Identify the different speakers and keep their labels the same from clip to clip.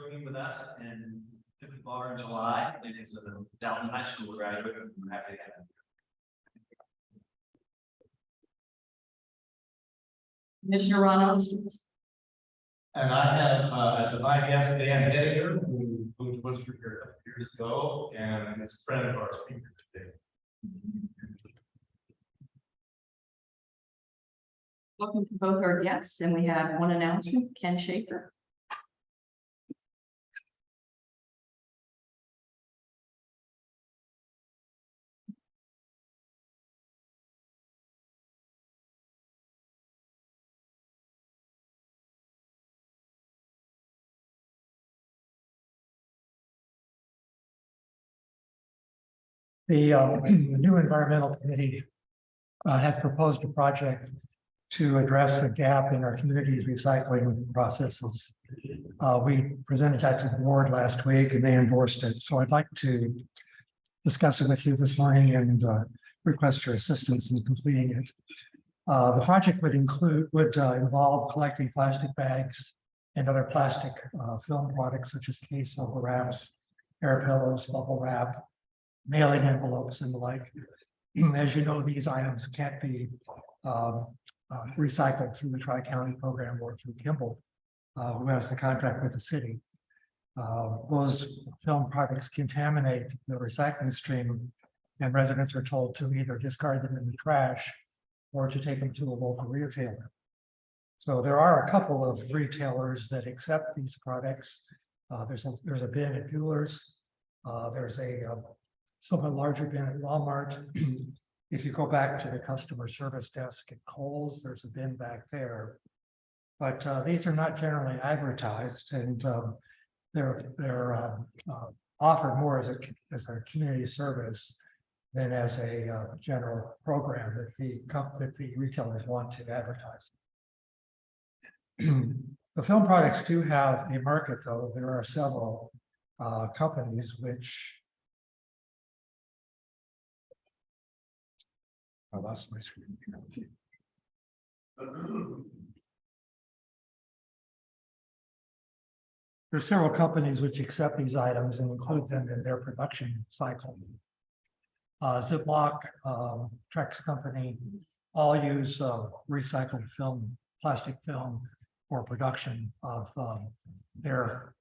Speaker 1: working with us and took the bar in July. It is a Dalton High School graduate. We're happy to have him.
Speaker 2: Commissioner Ron.
Speaker 3: And I have, as a my guest, Dan Editor, who moved to Wooster here a couple years ago, and is a friend of our speaker today.
Speaker 2: Welcome to both our guests, and we have one announcement, Ken Schaefer.
Speaker 4: The new environmental committee has proposed a project to address a gap in our community's recycling processes. We presented that to the board last week and they endorsed it. So I'd like to discuss it with you this morning and request your assistance in completing it. The project would involve collecting plastic bags and other plastic film products such as case overwraps, air pillows, bubble wrap, mailing envelopes and the like. As you know, these items can't be recycled through the Tri-County program or through Kimball, who has the contract with the city. Those film products contaminate the recycling stream, and residents are told to either discard them in the trash or to take them to a local retailer. So there are a couple of retailers that accept these products. There's a bin at Bueller's. There's a somewhat larger bin at Walmart. If you go back to the customer service desk at Kohl's, there's a bin back there. But these are not generally advertised, and they're offered more as a community service than as a general program that the retailers want to advertise. The film products do have a market, though. There are several companies which I lost my screen. There's several companies which accept these items and include them in their production cycle. Ziploc, Trex Company, all use recycled film, plastic film for production of their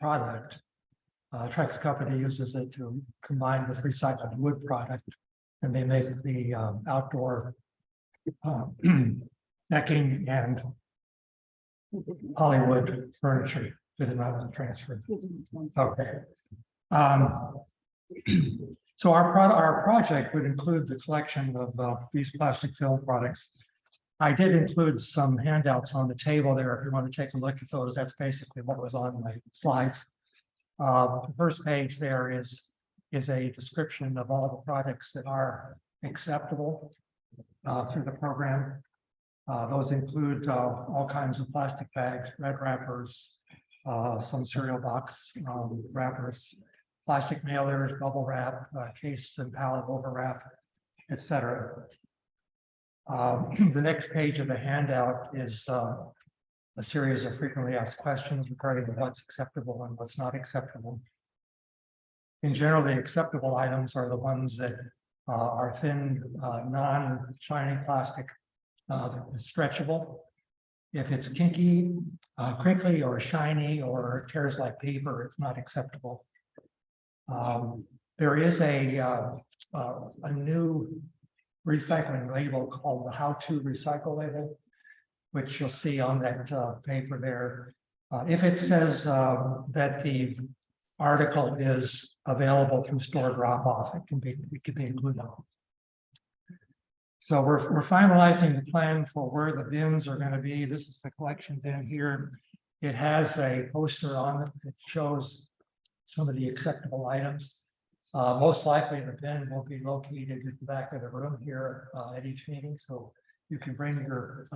Speaker 4: product. Trex Company uses it to combine with recycled wood product, and they make the outdoor decking and Hollywood furniture that are not transferred. Okay. So our project would include the collection of these plastic film products. I did include some handouts on the table there. If you want to take a look at those, that's basically what was on my slides. The first page there is a description of all the products that are acceptable through the program. Those include all kinds of plastic bags, red wrappers, some cereal box wrappers, plastic mailers, bubble wrap, case and pallet overwrap, etc. The next page of the handout is a series of frequently asked questions regarding what's acceptable and what's not acceptable. In general, the acceptable items are the ones that are thin, non-shiny plastic, stretchable. If it's kinky, crinkly, or shiny, or tears like paper, it's not acceptable. There is a new recycling label called the How to Recycle label, which you'll see on that paper there. If it says that the article is available through store drop-off, it can be included. So we're finalizing the plan for where the bins are going to be. This is the collection bin here. It has a poster on it that shows some of the acceptable items. Most likely the bin will be located at the back of the room here at each meeting, so you can bring your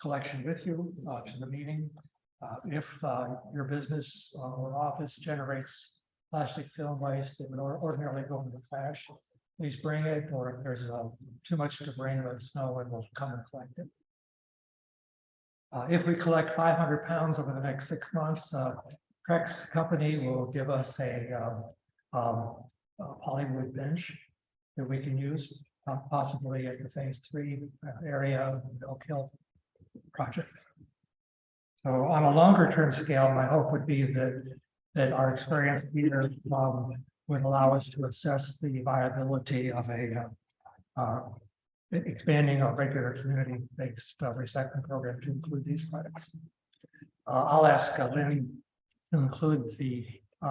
Speaker 4: collection with you to the meeting. If your business or office generates plastic film waste that would ordinarily go into the trash, please bring it, or if there's too much to bring, let us know and we'll come and collect it. If we collect 500 pounds over the next 6 months, Trex Company will give us a Hollywood bench that we can use, possibly at the phase 3 area of the Oak Hill project. So on a longer term scale, my hope would be that our experience here would allow us to assess the viability of expanding our regular community-based recycling program to include these products. I'll ask Lynn to include the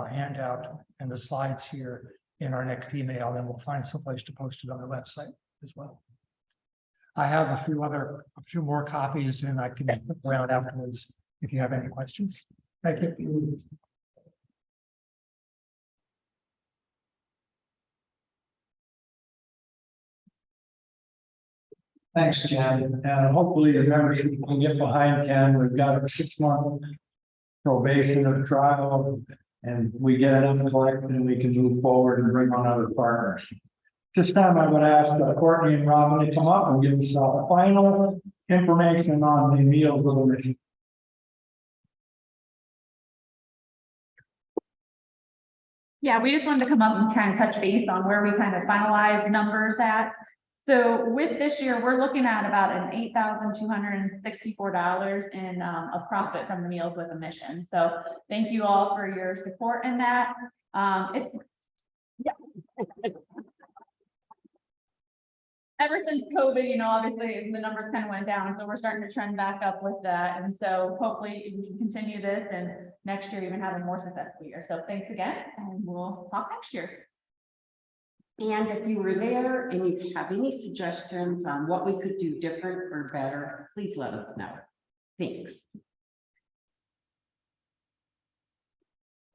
Speaker 4: handout and the slides here in our next email, and we'll find some place to post it on the website as well. I have a few more copies, and I can look around afterwards if you have any questions. Thank you.
Speaker 5: Thanks, Ken, and hopefully the membership can get behind Ken. We've got a 6-month probation of trial, and we get enough collected and we can move forward and bring on other partners. This time I would ask Courtney and Robin to come up and give us final information on the Meals of the Mission.
Speaker 6: Yeah, we just wanted to come up and kind of touch base on where we kind of finalized numbers at. So with this year, we're looking at about an $8,264 in of profit from the Meals with a Mission. So thank you all for your support in that. Ever since COVID, obviously the numbers kind of went down, so we're starting to trend back up with that. And so hopefully we can continue this and next year even have a more successful year. So thanks again, and we'll talk next year.
Speaker 7: And if you were there and you have any suggestions on what we could do different or better, please let us know. Thanks.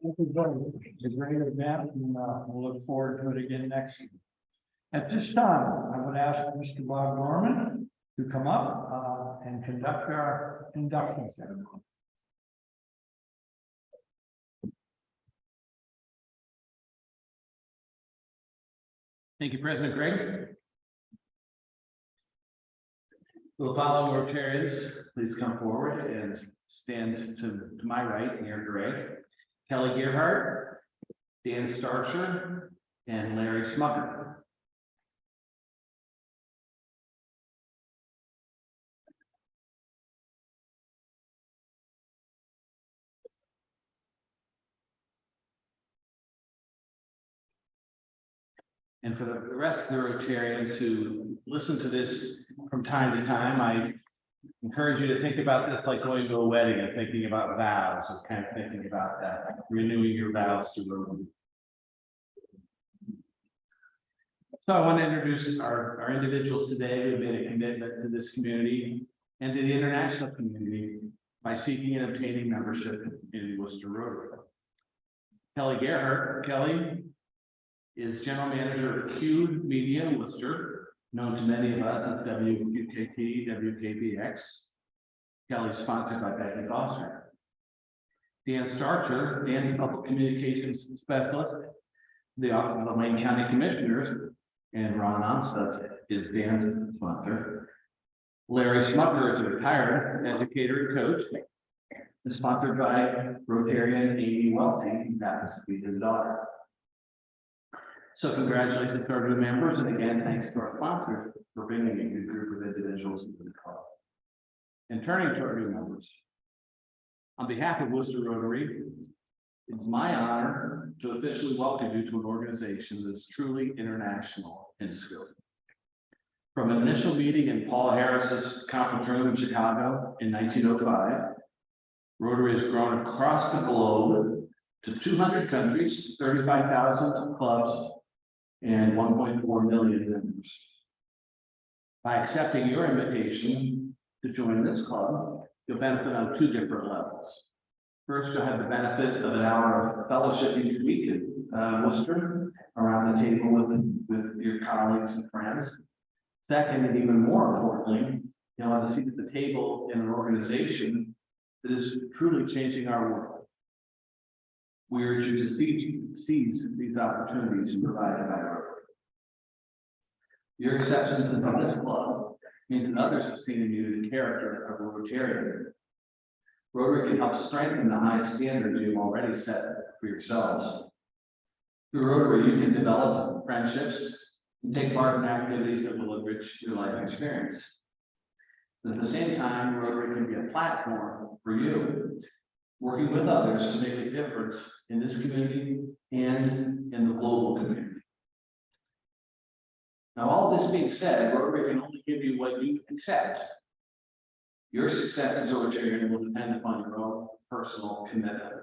Speaker 5: Thank you, it's great event, and we'll look forward to it again next year. At this time, I would ask Mr. Bob Norman to come up and conduct our induction ceremony.
Speaker 8: Thank you, President Greg. Will follow Rotarians please come forward and stand to my right near Greg? Kelly Gerhardt, Dan Starcher, and Larry Smucker. And for the rest of the Rotarians who listen to this from time to time, I encourage you to think about this like going to a wedding and thinking about vows, and kind of thinking about that, renewing your vows to Rotary. So I want to introduce our individuals today who have made a commitment to this community and to the international community by seeking and obtaining membership in Wooster Rotary. Kelly Gerhardt. Kelly is General Manager of Q Media Worcester, known to many of us as WQKT, WKBX. Kelly's sponsored by Becky Foster. Dan Starcher, Dan's Public Communications Specialist, the Office of the Lane County Commissioners, and Ron Onstad is Dan's sponsor. Larry Smucker is a retired educator and coach, is sponsored by Rotarian Amy Welty, who happens to be his daughter. So congratulations to our new members, and again, thanks to our sponsors for bringing a good group of individuals into the club. And turning to our new members, on behalf of Wooster Rotary, it's my honor to officially welcome you to an organization that is truly international in scope. From an initial meeting in Paul Harris's conference room in Chicago in 1905, Rotary has grown across the globe to 200 countries, 35,000 clubs, and 1.4 million members. By accepting your invitation to join this club, you'll benefit on 2 different levels. First, you'll have the benefit of an hour of fellowship each week at Worcester, around the table with your colleagues and friends. Second, and even more importantly, you'll have a seat at the table in an organization that is truly changing our world. We urge you to seize these opportunities provided by Rotary. Your acceptance into this club means that others have seen in you the character of a Rotarian. Rotary can help strengthen the high standards you've already set for yourselves. Through Rotary, you can develop friendships and take part in activities that will enrich your life experience. At the same time, Rotary can be a platform for you, working with others to make a difference in this community and in the global community. Now, all this being said, Rotary can only give you what you accept. Your success as a Rotarian will depend upon your own personal commitment.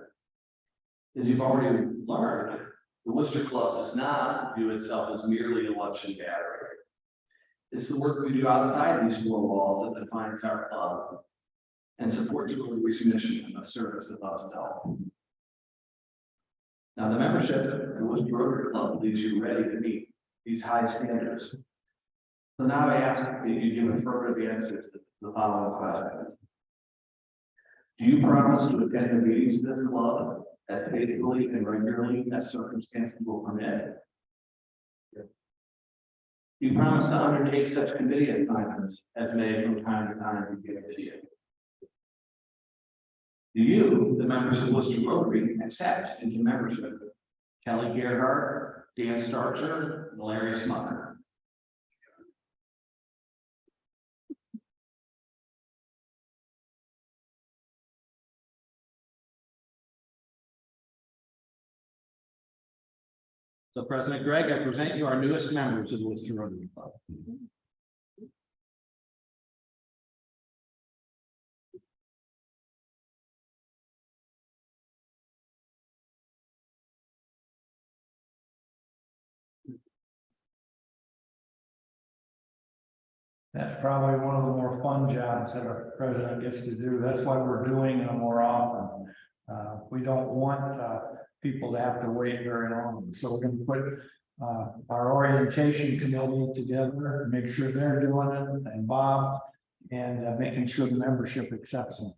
Speaker 8: As you've already learned, the Wooster Club does not view itself as merely a luncheon gathering. It's the work we do outside these four walls that defines our club and supports Rotary's mission of service above self. Now, the membership of the Wooster Rotary Club leaves you ready to meet these high standards. So now I ask that you give affirmative answers to the following questions. Do you promise to attend the meetings of this club as faithfully and regularly as circumstances will permit? Do you promise to undertake such committee assignments as may from time to time be given to you? Do you, the members of Wooster Rotary, accept into membership Kelly Gerhardt, Dan Starcher, and Larry Smucker? So President Gregg, I present you our newest members of the Wooster Rotary Club.
Speaker 5: That's probably one of the more fun jobs that a president gets to do. That's why we're doing them more often. We don't want people to have to wait very long. So we're going to put our orientation committee together, make sure they're doing it, and Bob, and making sure the membership accepts them.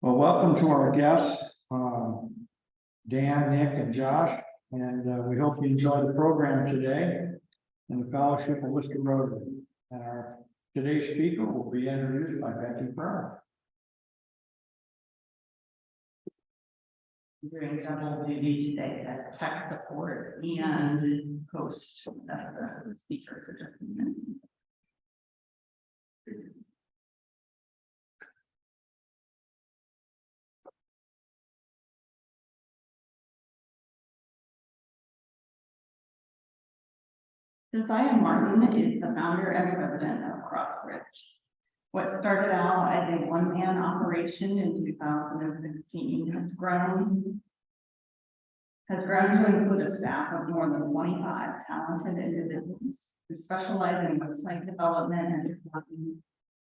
Speaker 5: Well, welcome to our guests, Dan, Nick, and Josh, and we hope you enjoy the program today in the Fellowship of Wooster Rotary. And our today's speaker will be introduced by Becky Brown.
Speaker 2: Doing double duty today as tech support and host of the speakers. So just a minute. Josiah Martin is the founder and president of Crossbridge. What started out as a one-man operation in 2015 has grown to include a staff of more than 25 talented individuals who specialize in website development and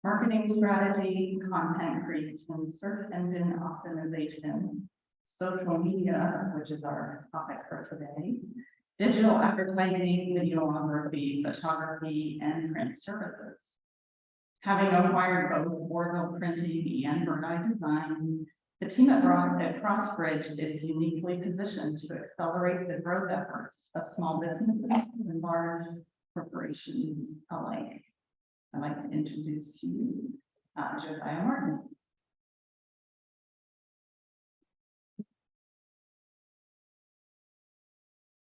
Speaker 2: marketing strategy, content creation, search engine optimization, social media, which is our topic for today, digital advertising, videography, photography, and print services. Having acquired both Bordeaux printing and Bird Eye design, the team at Crossbridge is uniquely positioned to accelerate the growth efforts of small businesses and large corporations alike. I'd like to introduce to you Josiah Martin.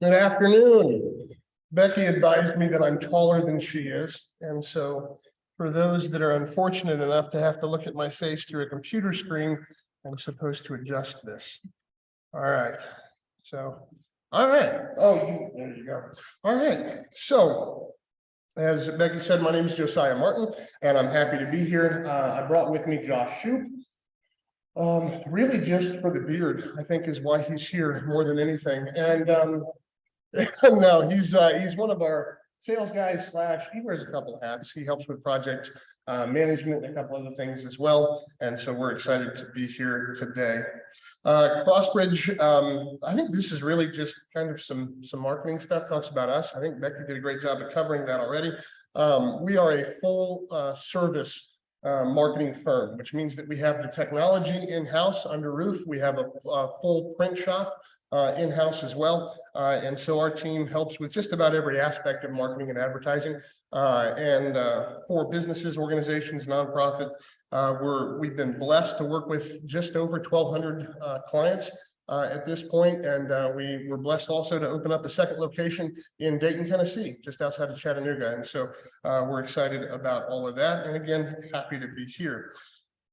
Speaker 9: Good afternoon. Becky advised me that I'm taller than she is, and so for those that are unfortunate enough to have to look at my face through a computer screen, I'm supposed to adjust this. All right. So, all right. Oh, there you go. All right. So, as Becky said, my name is Josiah Martin, and I'm happy to be here. I brought with me Josh Shoup. Really just for the beard, I think is why he's here more than anything. And no, he's one of our sales guys / he wears a couple of hats. He helps with project management and a couple other things as well. And so we're excited to be here today. Crossbridge, I think this is really just kind of some marketing stuff, talks about us. I think Becky did a great job at covering that already. We are a full service marketing firm, which means that we have the technology in-house under roof. We have a full print shop in-house as well. And so our team helps with just about every aspect of marketing and advertising. For businesses, organizations, nonprofit, we've been blessed to work with just over 1,200 clients at this point, and we were blessed also to open up a second location in Dayton, Tennessee, just outside of Chattanooga. And so we're excited about all of that. And again, happy to be here.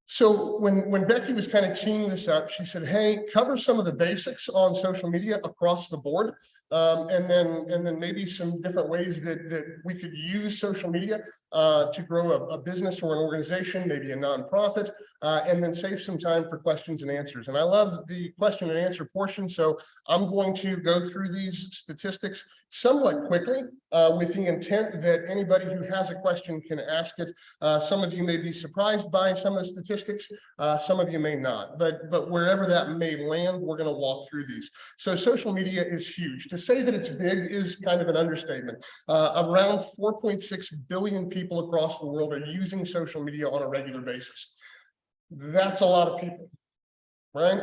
Speaker 9: So when Becky was kind of teeing this up, she said, hey, cover some of the basics on social media across the board. And then maybe some different ways that we could use social media to grow a business or an organization, maybe a nonprofit, and then save some time for questions and answers. And I love the question and answer portion. So I'm going to go through these statistics somewhat quickly with the intent that anybody who has a question can ask it. Some of you may be surprised by some of the statistics, some of you may not, but wherever that may land, we're going to walk through these. So social media is huge. To say that it's big is kind of an understatement. Around 4.6 billion people across the world are using social media on a regular basis. That's a lot of people, right?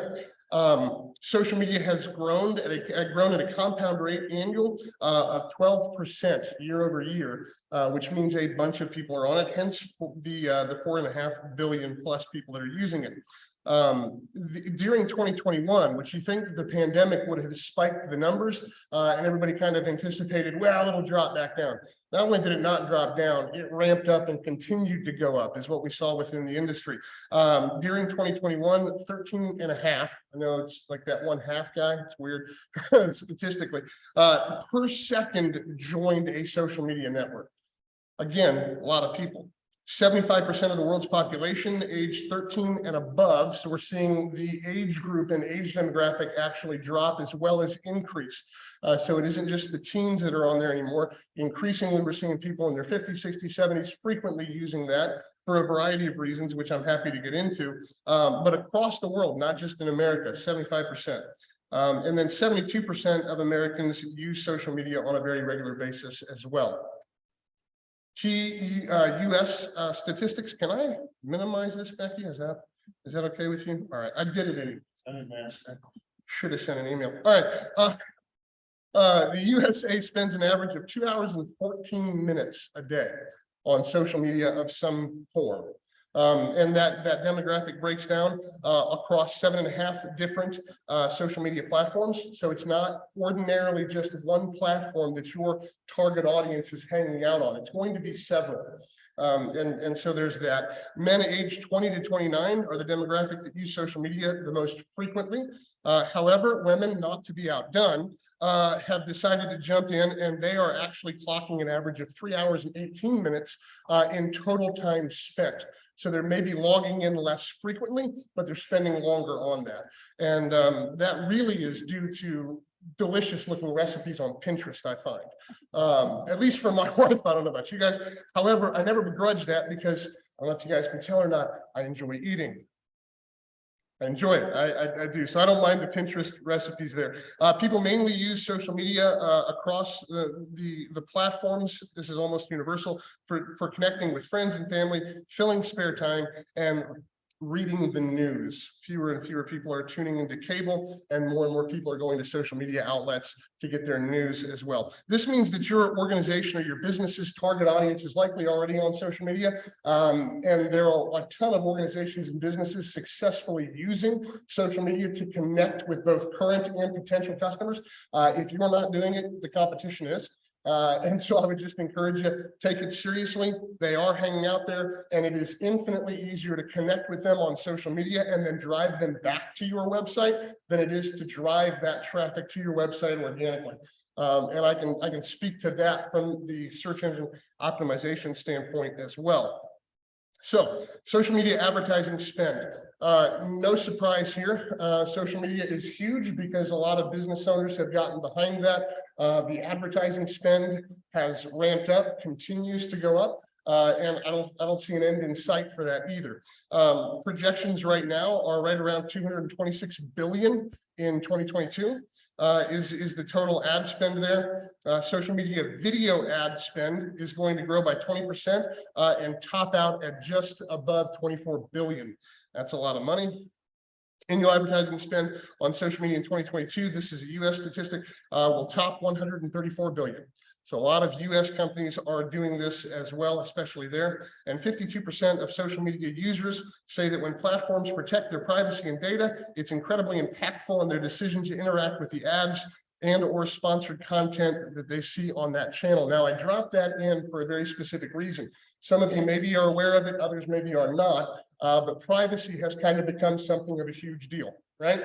Speaker 9: Social media has grown at a compound rate annual of 12% year over year, which means a bunch of people are on it. Hence the 4.5 billion plus people that are using it. During 2021, which you think the pandemic would have spiked the numbers, and everybody kind of anticipated, well, it'll drop back down. Not only did it not drop down, it ramped up and continued to go up, is what we saw within the industry. During 2021, 13.5, I know it's like that 1/2 guy, it's weird statistically, per second joined a social media network. Again, a lot of people. 75% of the world's population aged 13 and above. So we're seeing the age group and age demographic actually drop as well as increase. So it isn't just the teens that are on there anymore. Increasingly, we're seeing people in their 50s, 60s, 70s frequently using that for a variety of reasons, which I'm happy to get into. But across the world, not just in America, 75%. And then 72% of Americans use social media on a very regular basis as well. Key US statistics. Can I minimize this, Becky? Is that okay with you? All right, I did it anyway. I didn't ask. I should have sent an email. All right. The USA spends an average of 2 hours and 14 minutes a day on social media of some form. And that demographic breaks down across 7.5 different social media platforms. So it's not ordinarily just one platform that your target audience is hanging out on. It's going to be several. And so there's that. Men aged 20 to 29 are the demographic that use social media the most frequently. However, women, not to be outdone, have decided to jump in, and they are actually clocking an average of 3 hours and 18 minutes in total time spent. So they're maybe logging in less frequently, but they're spending longer on that. And that really is due to delicious looking recipes on Pinterest, I find. At least for my wife, I don't know about you guys. However, I never begrudge that because I don't know if you guys can tell or not, I enjoy eating. I enjoy it. I do. So I don't mind the Pinterest recipes there. People mainly use social media across the platforms. This is almost universal for connecting with friends and family, filling spare time, and reading the news. Fewer and fewer people are tuning into cable, and more people are going to social media outlets to get their news as well. This means that your organization or your business's target audience is likely already on social media. And there are a ton of organizations and businesses successfully using social media to connect with both current and potential customers. If you're not doing it, the competition is. And so I would just encourage you, take it seriously. They are hanging out there, and it is infinitely easier to connect with them on social media and then drive them back to your website than it is to drive that traffic to your website organically. And I can speak to that from the search engine optimization standpoint as well. So social media advertising spend. No surprise here. Social media is huge because a lot of business owners have gotten behind that. The advertising spend has ramped up, continues to go up, and I don't see an end in sight for that either. Projections right now are right around 226 billion in 2022. is the total ad spend there. Social media video ad spend is going to grow by 20% and top out at just above 24 billion. That's a lot of money. Annual advertising spend on social media in 2022, this is a US statistic, will top 134 billion. So a lot of US companies are doing this as well, especially there. And 52% of social media users say that when platforms protect their privacy and data, it's incredibly impactful in their decision to interact with the ads and or sponsored content that they see on that channel. Now, I dropped that in for a very specific reason. Some of you maybe are aware of it, others maybe are not, but privacy has kind of become something of a huge deal, right?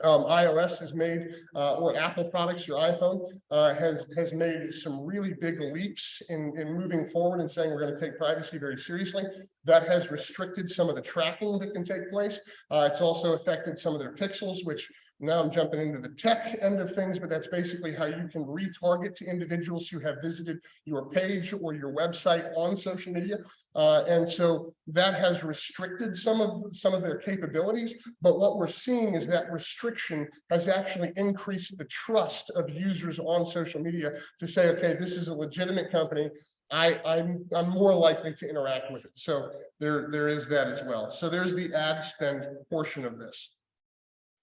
Speaker 9: iOS has made, or Apple products, your iPhone, has made some really big leaps in moving forward and saying we're going to take privacy very seriously. That has restricted some of the tracking that can take place. It's also affected some of their pixels, which now I'm jumping into the tech end of things, but that's basically how you can retarget to individuals who have visited your page or your website on social media. And so that has restricted some of their capabilities. But what we're seeing is that restriction has actually increased the trust of users on social media to say, okay, this is a legitimate company. I'm more likely to interact with it. So there is that as well. So there's the ad spend portion of this.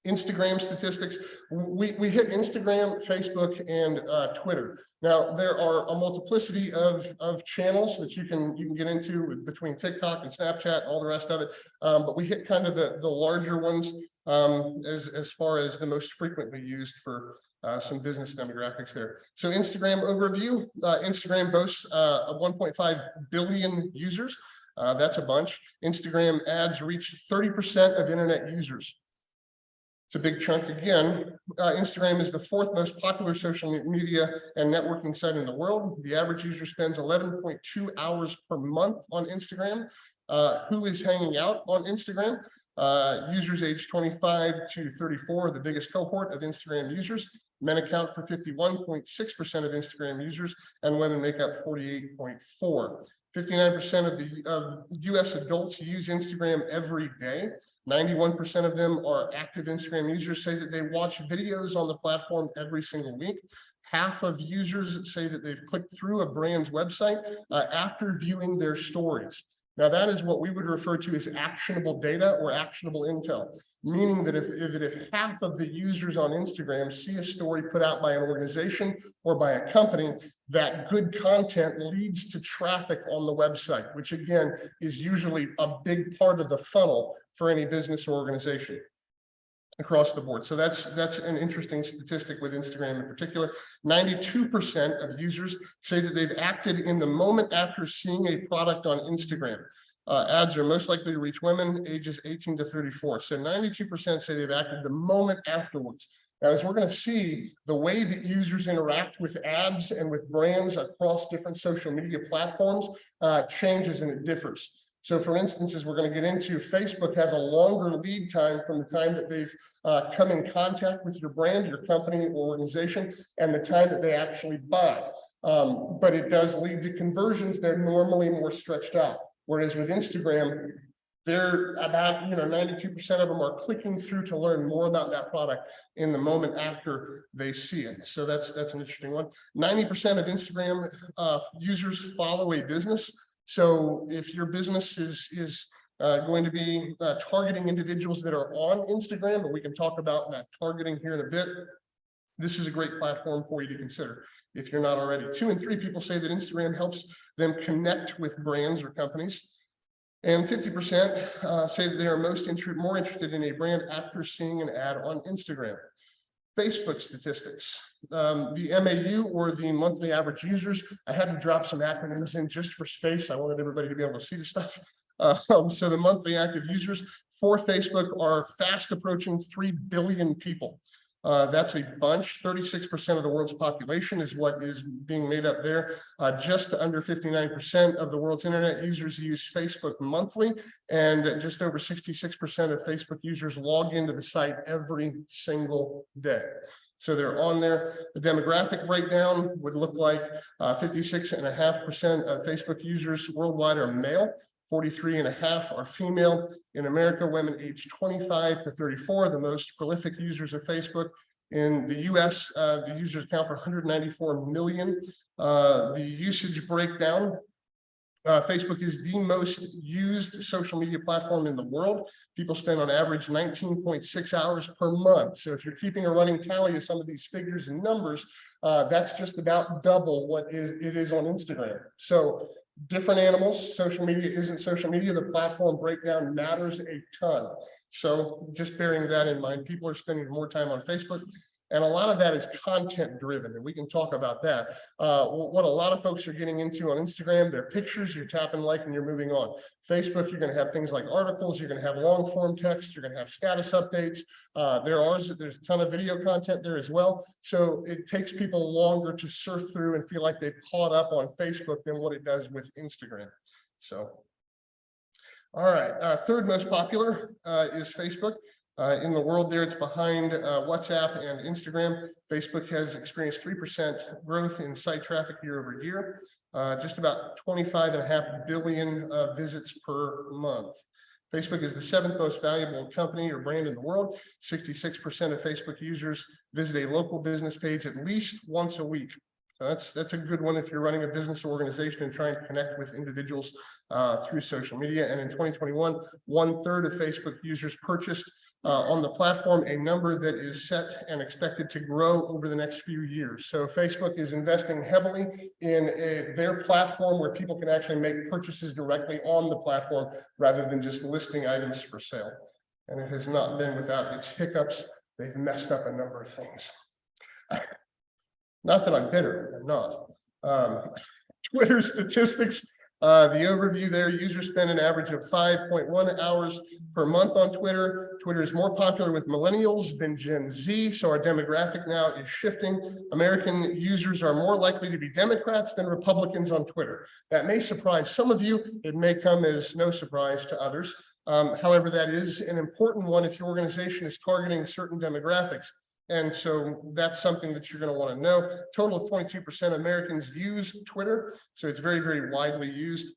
Speaker 9: Instagram statistics, we hit Instagram, Facebook, and Twitter. Now there are a multiplicity of channels that you can get into between TikTok and Snapchat, all the rest of it. But we hit kind of the larger ones as far as the most frequently used for some business demographics there. So Instagram overview, Instagram boasts 1.5 billion users. That's a bunch. Instagram ads reach 30% of internet users. It's a big chunk again. Instagram is the fourth most popular social media and networking site in the world. The average user spends 11.2 hours per month on Instagram. Who is hanging out on Instagram? Users aged 25 to 34, the biggest cohort of Instagram users. Men account for 51.6% of Instagram users, and women make up 48.4%. 59% of US adults use Instagram every day. 91% of them are active Instagram users, say that they watch videos on the platform every single week. Half of users say that they've clicked through a brand's website after viewing their stories. Now, that is what we would refer to as actionable data or actionable intel, meaning that if half of the users on Instagram see a story put out by an organization or by a company, that good content leads to traffic on the website, which again is usually a big part of the funnel for any business or organization across the board. So that's an interesting statistic with Instagram in particular. 92% of users say that they've acted in the moment after seeing a product on Instagram. Ads are most likely to reach women ages 18 to 34. So 92% say they've acted the moment afterwards. Now, as we're going to see, the way that users interact with ads and with brands across different social media platforms changes and it differs. So for instance, as we're going to get into, Facebook has a longer lead time from the time that they've come in contact with your brand, your company or organization, and the time that they actually buy. But it does lead to conversions. They're normally more stretched out. Whereas with Instagram, they're about 92% of them are clicking through to learn more about that product in the moment after they see it. So that's an interesting one. 90% of Instagram users follow a business. So if your business is going to be targeting individuals that are on Instagram, but we can talk about that targeting here in a bit, this is a great platform for you to consider if you're not already. 2 in 3 people say that Instagram helps them connect with brands or companies. And 50% say that they are more interested in a brand after seeing an ad on Instagram. Facebook statistics. The MAU, or the monthly average users, I had to drop some acronyms in just for space. I wanted everybody to be able to see the stuff. So the monthly active users for Facebook are fast approaching 3 billion people. That's a bunch. 36% of the world's population is what is being made up there. Just under 59% of the world's internet users use Facebook monthly, and just over 66% of Facebook users log into the site every single day. So they're on there. The demographic breakdown would look like 56.5% of Facebook users worldwide are male. 43.5% are female. In America, women aged 25 to 34, the most prolific users of Facebook. In the US, the users account for 194 million. The usage breakdown. Facebook is the most used social media platform in the world. People spend on average 19.6 hours per month. So if you're keeping a running tally of some of these figures and numbers, that's just about double what it is on Instagram. So different animals, social media isn't social media. The platform breakdown matters a ton. So just bearing that in mind, people are spending more time on Facebook. And a lot of that is content driven, and we can talk about that. What a lot of folks are getting into on Instagram, their pictures, you're tapping like and you're moving on. Facebook, you're going to have things like articles, you're going to have long form text, you're going to have status updates. There's a ton of video content there as well. So it takes people longer to surf through and feel like they've caught up on Facebook than what it does with Instagram. So, all right, third most popular is Facebook. In the world there, it's behind WhatsApp and Instagram. Facebook has experienced 3% growth in site traffic year over year, just about 25.5 billion visits per month. Facebook is the 7th most valuable company or brand in the world. 66% of Facebook users visit a local business page at least once a week. So that's a good one if you're running a business organization and trying to connect with individuals through social media. And in 2021, 1/3 of Facebook users purchased on the platform, a number that is set and expected to grow over the next few years. So Facebook is investing heavily in their platform where people can actually make purchases directly on the platform rather than just listing items for sale. And it has not been without its hiccups. They've messed up a number of things. Not that I'm bitter, I'm not. Twitter statistics. The overview there, users spend an average of 5.1 hours per month on Twitter. Twitter is more popular with millennials than Gen Z, so our demographic now is shifting. American users are more likely to be Democrats than Republicans on Twitter. That may surprise some of you. It may come as no surprise to others. However, that is an important one if your organization is targeting certain demographics. And so that's something that you're going to want to know. Total of 22% of Americans use Twitter. So it's very, very widely used.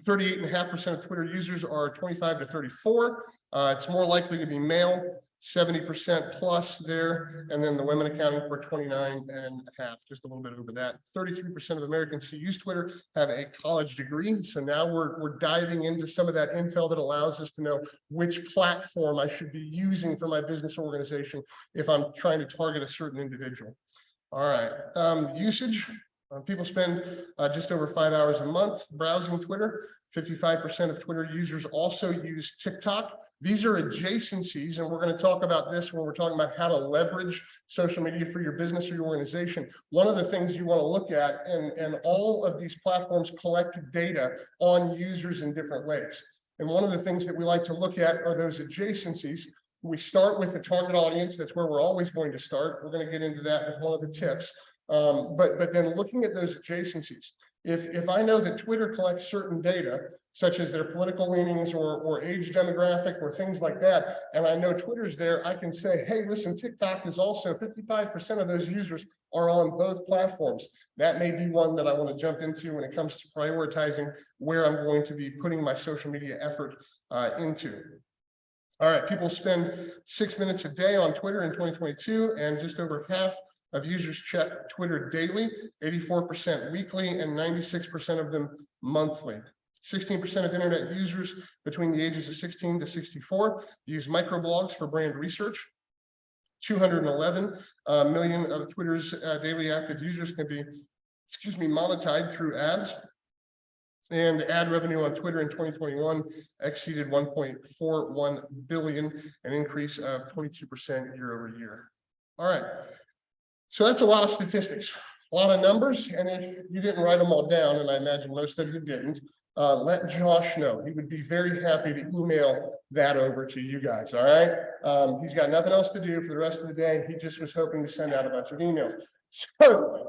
Speaker 9: 38.5% of Twitter users are 25 to 34. It's more likely to be male, 70% plus there. And then the women accounting for 29.5, just a little bit over that. 33% of Americans who use Twitter have a college degree. So now we're diving into some of that intel that allows us to know which platform I should be using for my business organization if I'm trying to target a certain individual. All right, usage. People spend just over 5 hours a month browsing Twitter. 55% of Twitter users also use TikTok. These are adjacencies, and we're going to talk about this when we're talking about how to leverage social media for your business or your organization. One of the things you want to look at, and all of these platforms collect data on users in different ways. And one of the things that we like to look at are those adjacencies. We start with the target audience. That's where we're always going to start. We're going to get into that with one of the tips. But then looking at those adjacencies, if I know that Twitter collects certain data, such as their political leanings or age demographic or things like that, and I know Twitter's there, I can say, hey, listen, TikTok is also 55% of those users are on both platforms. That may be one that I want to jump into when it comes to prioritizing where I'm going to be putting my social media effort into. All right, people spend 6 minutes a day on Twitter in 2022, and just over half of users check Twitter daily, 84% weekly, and 96% of them monthly. 16% of internet users between the ages of 16 to 64 use microblogs for brand research. 211 million of Twitter's daily active users can be, monetized through ads. And ad revenue on Twitter in 2021 exceeded 1.41 billion, an increase of 22% year over year. All right. So that's a lot of statistics, a lot of numbers. And if you didn't write them all down, and I imagine most of you didn't, let Josh know. He would be very happy to email that over to you guys. All right. He's got nothing else to do for the rest of the day. He just was hoping to send out a bunch of emails.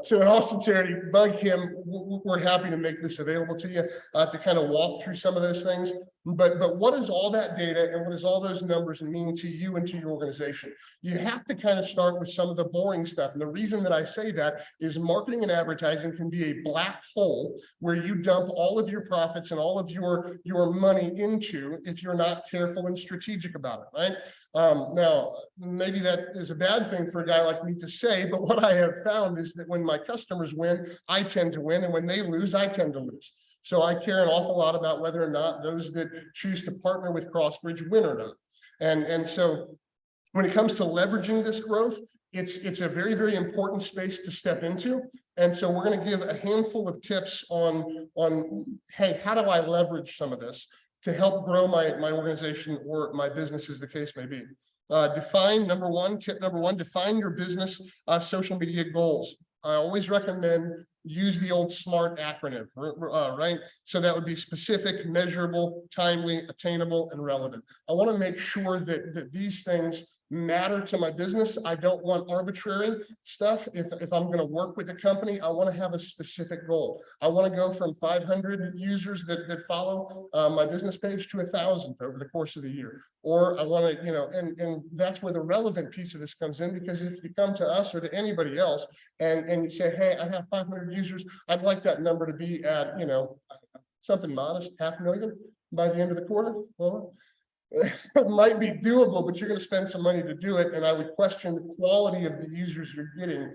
Speaker 9: So in all sincerity, bug him. We're happy to make this available to you to kind of walk through some of those things. But what is all that data and what does all those numbers mean to you and to your organization? You have to kind of start with some of the boring stuff. And the reason that I say that is marketing and advertising can be a black hole where you dump all of your profits and all of your money into if you're not careful and strategic about it, right? Now, maybe that is a bad thing for a guy like me to say, but what I have found is that when my customers win, I tend to win, and when they lose, I tend to lose. So I care an awful lot about whether or not those that choose to partner with Crossbridge win or not. And so when it comes to leveraging this growth, it's a very, very important space to step into. And so we're going to give a handful of tips on, hey, how do I leverage some of this to help grow my organization or my business, as the case may be. Tip number one, define your business social media goals. I always recommend use the old SMART acronym, right? So that would be specific, measurable, timely, attainable, and relevant. I want to make sure that these things matter to my business. I don't want arbitrary stuff. If I'm going to work with a company, I want to have a specific goal. I want to go from 500 users that follow my business page to 1,000 over the course of the year. Or I want to, and that's where the relevant piece of this comes in, because if you come to us or to anybody else and you say, hey, I have 500 users, I'd like that number to be at, something modest, 500,000 by the end of the quarter. Well, it might be doable, but you're going to spend some money to do it. And I would question the quality of the users you're getting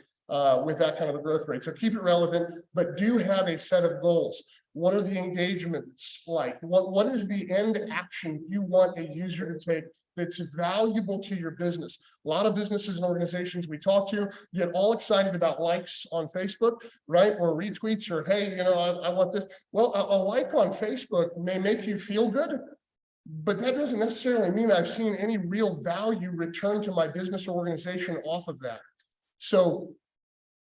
Speaker 9: with that kind of a growth rate. So keep it relevant, but do have a set of goals. What are the engagements like? What is the end action you want a user to take that's valuable to your business? A lot of businesses and organizations we talk to get all excited about likes on Facebook, right? Or retweets, or, hey, I want this. Well, a like on Facebook may make you feel good, but that doesn't necessarily mean I've seen any real value return to my business or organization off of that. So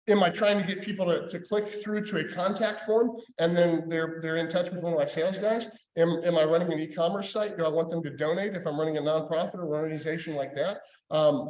Speaker 9: am I trying to get people to click through to a contact form and then they're in touch with one of my sales guys? Am I running an e-commerce site? Do I want them to donate if I'm running a nonprofit or an organization like that?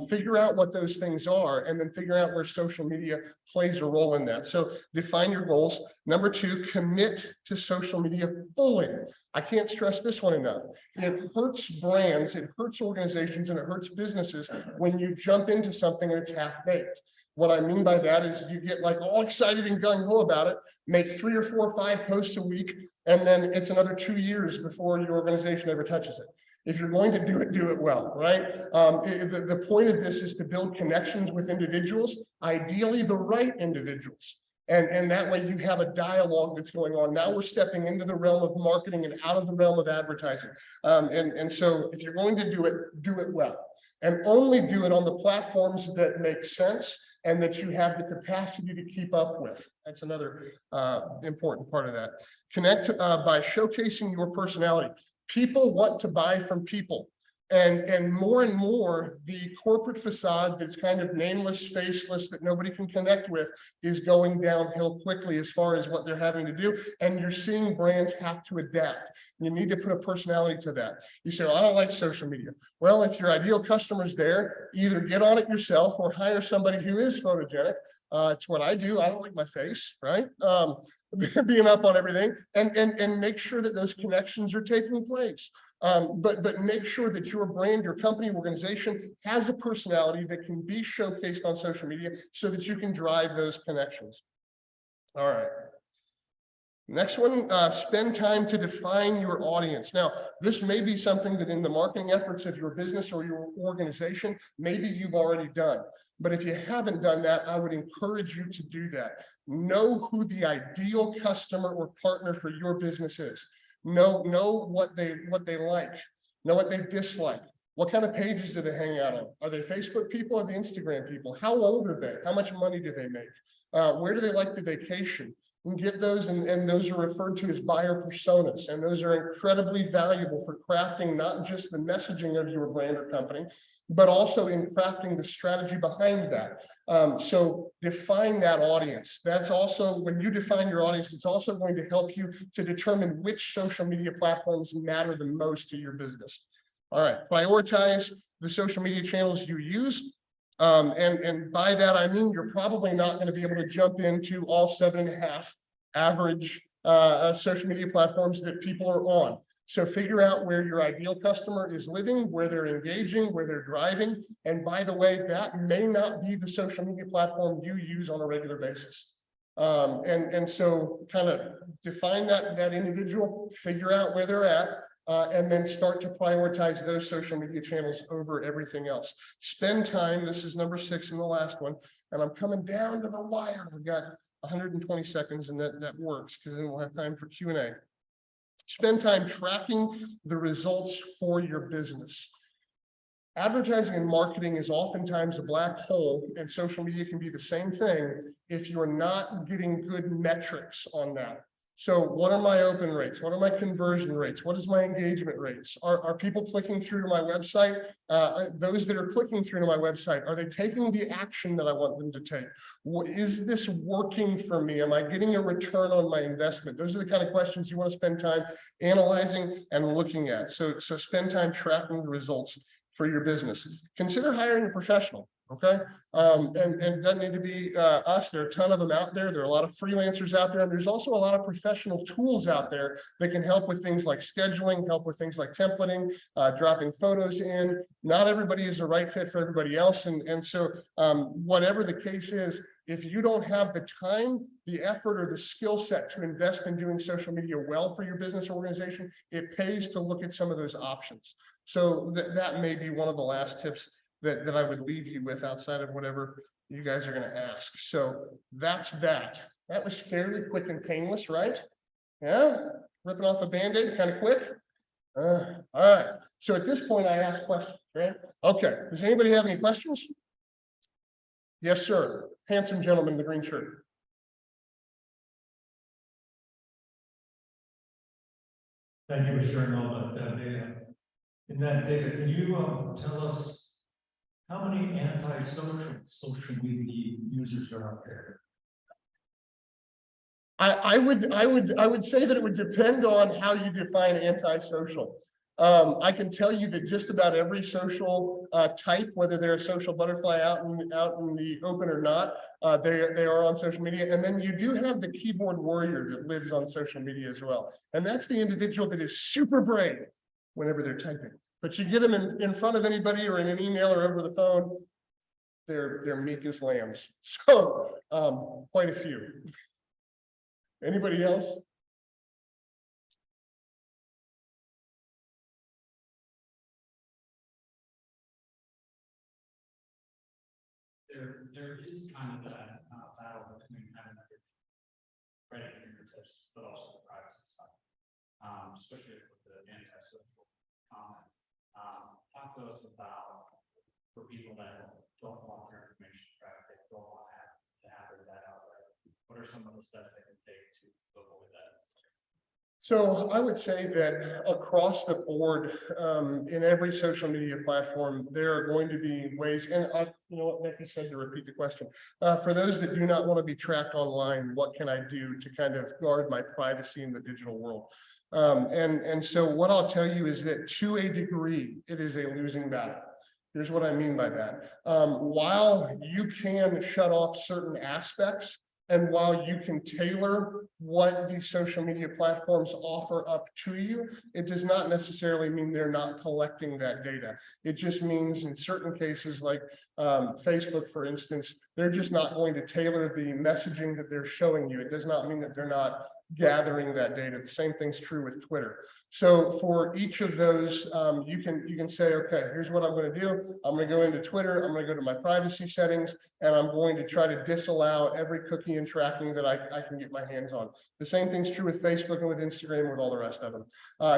Speaker 9: Figure out what those things are and then figure out where social media plays a role in that. So define your goals. Number two, commit to social media fully. I can't stress this one enough. It hurts brands, it hurts organizations, and it hurts businesses when you jump into something and it's half-baked. What I mean by that is you get like all excited and gung-ho about it, make 3 or 4 or 5 posts a week, and then it's another 2 years before your organization ever touches it. If you're going to do it well, right? The point of this is to build connections with individuals, ideally the right individuals. And that way you have a dialogue that's going on. Now we're stepping into the realm of marketing and out of the realm of advertising. And so if you're going to do it well. And only do it on the platforms that make sense and that you have the capacity to keep up with. That's another important part of that. Connect by showcasing your personality. People want to buy from people. And more, the corporate facade that's kind of nameless, faceless, that nobody can connect with is going downhill quickly as far as what they're having to do. And you're seeing brands have to adapt. You need to put a personality to that. You say, well, I don't like social media. Well, if your ideal customer's there, either get on it yourself or hire somebody who is photogenic. It's what I do. I don't like my face, right? Being up on everything, and make sure that those connections are taking place. But make sure that your brand, your company, organization has a personality that can be showcased on social media so that you can drive those connections. All right. Next one, spend time to define your audience. Now, this may be something that in the marketing efforts of your business or your organization, maybe you've already done. But if you haven't done that, I would encourage you to do that. Know who the ideal customer or partner for your business is. Know what they like, know what they dislike. What kind of pages do they hang out on? Are they Facebook people or the Instagram people? How old are they? How much money do they make? Where do they like to vacation? And get those, and those are referred to as buyer personas. And those are incredibly valuable for crafting not just the messaging of your brand or company, but also in crafting the strategy behind that. So define that audience. That's also, when you define your audience, it's also going to help you to determine which social media platforms matter the most to your business. All right, prioritize the social media channels you use. And by that, I mean, you're probably not going to be able to jump into all 7.5 average social media platforms that people are on. So figure out where your ideal customer is living, where they're engaging, where they're driving. And by the way, that may not be the social media platform you use on a regular basis. And so kind of define that individual, figure out where they're at, and then start to prioritize those social media channels over everything else. Spend time, this is number 6 in the last one, and I'm coming down to the wire. We've got 120 seconds and that works because then we'll have time for Q&A. Spend time tracking the results for your business. Advertising and marketing is oftentimes a black hole, and social media can be the same thing if you're not getting good metrics on that. So what are my open rates? What are my conversion rates? What is my engagement rates? Are people clicking through to my website? Those that are clicking through to my website, are they taking the action that I want them to take? Is this working for me? Am I getting a return on my investment? Those are the kind of questions you want to spend time analyzing and looking at. So spend time tracking the results for your business. Consider hiring a professional. Okay. And it doesn't need to be us. There are a ton of them out there. There are a lot of freelancers out there. And there's also a lot of professional tools out there that can help with things like scheduling, help with things like templating, dropping photos in. Not everybody is the right fit for everybody else. And so whatever the case is, if you don't have the time, the effort, or the skill set to invest in doing social media well for your business organization, it pays to look at some of those options. So that may be one of the last tips that I would leave you with outside of whatever you guys are going to ask. So that's that. That was fairly quick and painless, right? Yeah, ripping off a Band-Aid kind of quick. All right. So at this point, I ask questions, right? Okay. Does anybody have any questions? Yes, sir. Handsome gentleman in the green shirt.
Speaker 3: Thank you for sharing all that data. In that data, can you tell us how many social media users are out there?
Speaker 9: I would say that it would depend on how you define antisocial. I can tell you that just about every social type, whether they're a social butterfly out in the open or not, they are on social media. And then you do have the keyboard warrior that lives on social media as well. And that's the individual that is super brave whenever they're typing. But you get them in front of anybody or in an email or over the phone, they're meek as lambs. So quite a few. Anybody else?
Speaker 1: There is kind of that battle between kind of credit fingertips, but also the privacy side, especially with the antisocial comment. Talk to us about for people that don't want their information tracked, they don't want to have that out there. What are some of the steps they can take to avoid that?
Speaker 9: So I would say that across the board, in every social media platform, there are going to be ways, and you know what Becky said, to repeat the question. For those that do not want to be tracked online, what can I do to kind of guard my privacy in the digital world? And so what I'll tell you is that to a degree, it is a losing battle. Here's what I mean by that. While you can shut off certain aspects, and while you can tailor what these social media platforms offer up to you, it does not necessarily mean they're not collecting that data. It just means in certain cases, like Facebook, for instance, they're just not going to tailor the messaging that they're showing you. It does not mean that they're not gathering that data. The same thing's true with Twitter. So for each of those, you can say, okay, here's what I'm going to do. I'm going to go into Twitter. I'm going to go to my privacy settings, and I'm going to try to disallow every cookie and tracking that I can get my hands on. The same thing's true with Facebook and with Instagram and with all the rest of them.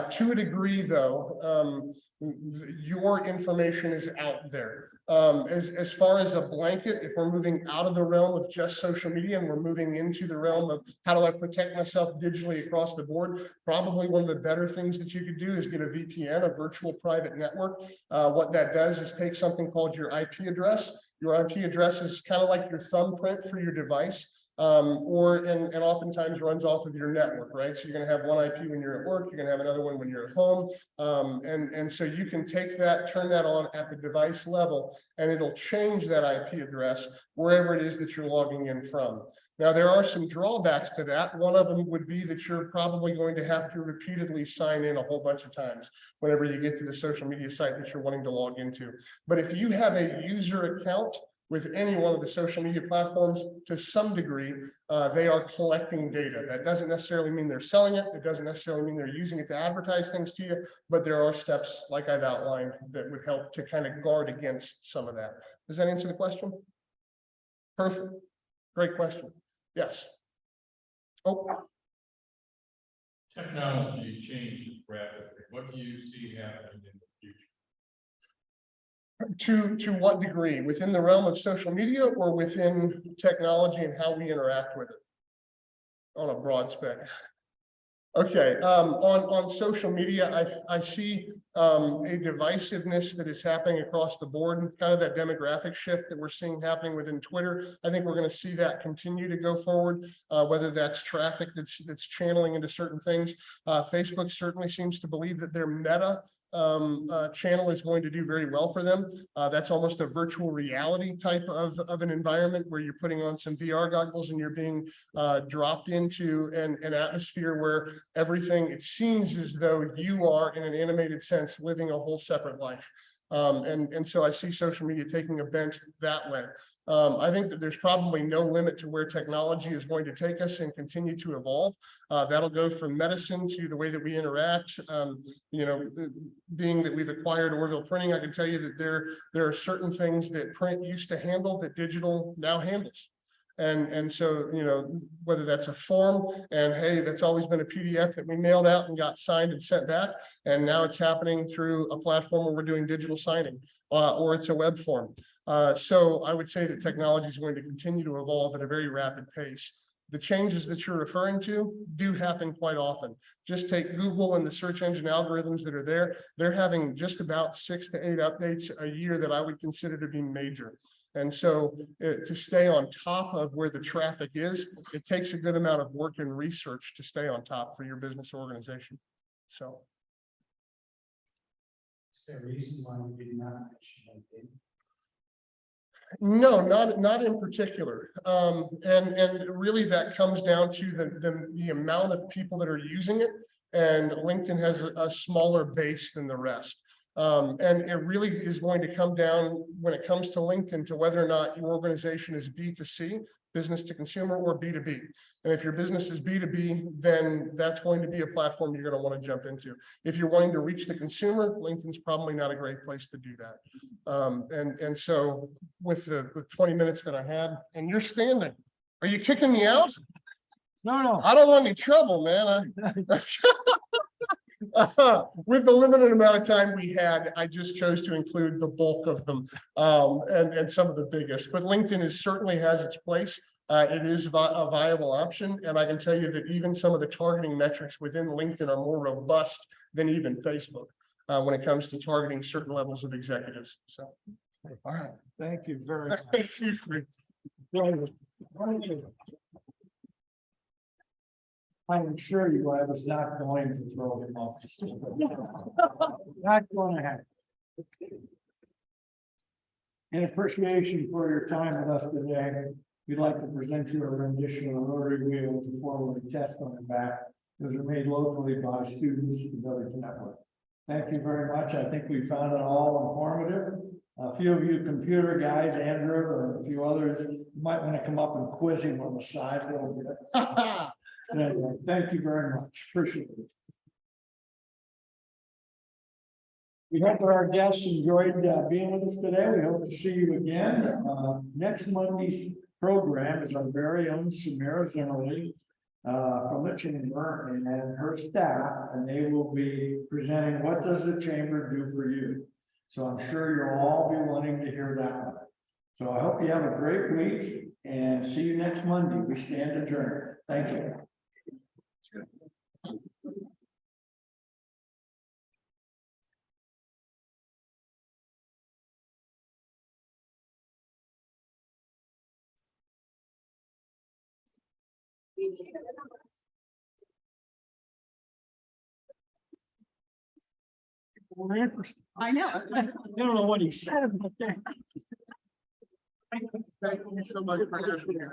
Speaker 9: To a degree, though, your information is out there. As far as a blanket, if we're moving out of the realm of just social media and we're moving into the realm of how do I protect myself digitally across the board, probably one of the better things that you could do is get a VPN, a virtual private network. What that does is take something called your IP address. Your IP address is kind of like your thumbprint for your device. and oftentimes runs off of your network, right? So you're gonna have one IP when you're at work, you're gonna have another one when you're at home. And so you can take that, turn that on at the device level, and it'll change that IP address wherever it is that you're logging in from. Now, there are some drawbacks to that. One of them would be that you're probably going to have to repeatedly sign in a whole bunch of times whenever you get to the social media site that you're wanting to log into. But if you have a user account with any one of the social media platforms, to some degree, they are collecting data. That doesn't necessarily mean they're selling it. It doesn't necessarily mean they're using it to advertise things to you, but there are steps, like I've outlined, that would help to kind of guard against some of that. Does that answer the question? Perfect. Great question. Yes. Oh,
Speaker 10: Technology changes rapidly. What do you see happening in the future?
Speaker 9: to what degree? Within the realm of social media or within technology and how we interact with it? On a broad spectrum. Okay, on social media, I see a divisiveness that is happening across the board, and kind of that demographic shift that we're seeing happening within Twitter. I think we're going to see that continue to go forward, whether that's traffic that's channeling into certain things. Facebook certainly seems to believe that their Meta channel is going to do very well for them. That's almost a virtual reality type of an environment where you're putting on some VR goggles and you're being dropped into an atmosphere where everything, it seems as though you are, in an animated sense, living a whole separate life. And so I see social media taking a bent that way. I think that there's probably no limit to where technology is going to take us and continue to evolve. That'll go from medicine to the way that we interact. You know, being that we've acquired Orville printing, I can tell you that there are certain things that print used to handle that digital now handles. And so, you know, whether that's a form, and hey, that's always been a PDF that we mailed out and got signed and sent back, and now it's happening through a platform where we're doing digital signing, or it's a web form. So I would say that technology is going to continue to evolve at a very rapid pace. The changes that you're referring to do happen quite often. Just take Google and the search engine algorithms that are there. They're having just about 6 to 8 updates a year that I would consider to be major. And so to stay on top of where the traffic is, it takes a good amount of work and research to stay on top for your business organization. So.
Speaker 5: Is there a reason why we did not mention LinkedIn?
Speaker 9: No, not in particular. And really that comes down to the amount of people that are using it, and LinkedIn has a smaller base than the rest. And it really is going to come down, when it comes to LinkedIn, to whether or not your organization is B2C, business to consumer, or B2B. And if your business is B2B, then that's going to be a platform you're going to want to jump into. If you're wanting to reach the consumer, LinkedIn's probably not a great place to do that. And so with the 20 minutes that I had, and you're standing, are you kicking me out?
Speaker 4: No.
Speaker 9: I don't want any trouble, man. With the limited amount of time we had, I just chose to include the bulk of them, and some of the biggest. But LinkedIn certainly has its place. It is a viable option, and I can tell you that even some of the targeting metrics within LinkedIn are more robust than even Facebook when it comes to targeting certain levels of executives. So,
Speaker 4: All right, thank you very much.
Speaker 9: thank you for joining us.
Speaker 5: I'm sure you, I was not going to throw him off. Not going to happen. In appreciation for your time with us today, we'd like to present you a rendition of a rotary wheel to formally test on the back. Those are made locally by students at the Village Network. Thank you very much. I think we found it all informative. A few of you computer guys, Andrew, and a few others, might want to come up and quiz him on the side a little bit. Anyway, thank you very much. Appreciate it. We hope that our guests enjoyed being with us today. We hope to see you again. Next Monday's program is our very own Samara Zimmerly from the Chamber and her staff, and they will be presenting What Does the Chamber Do for You? So I'm sure you'll all be wanting to hear that one. So I hope you have a great week and see you next Monday. We stand adjourned. Thank you.
Speaker 6: I know.
Speaker 4: I don't know what he said, but.
Speaker 9: Thank you so much for listening.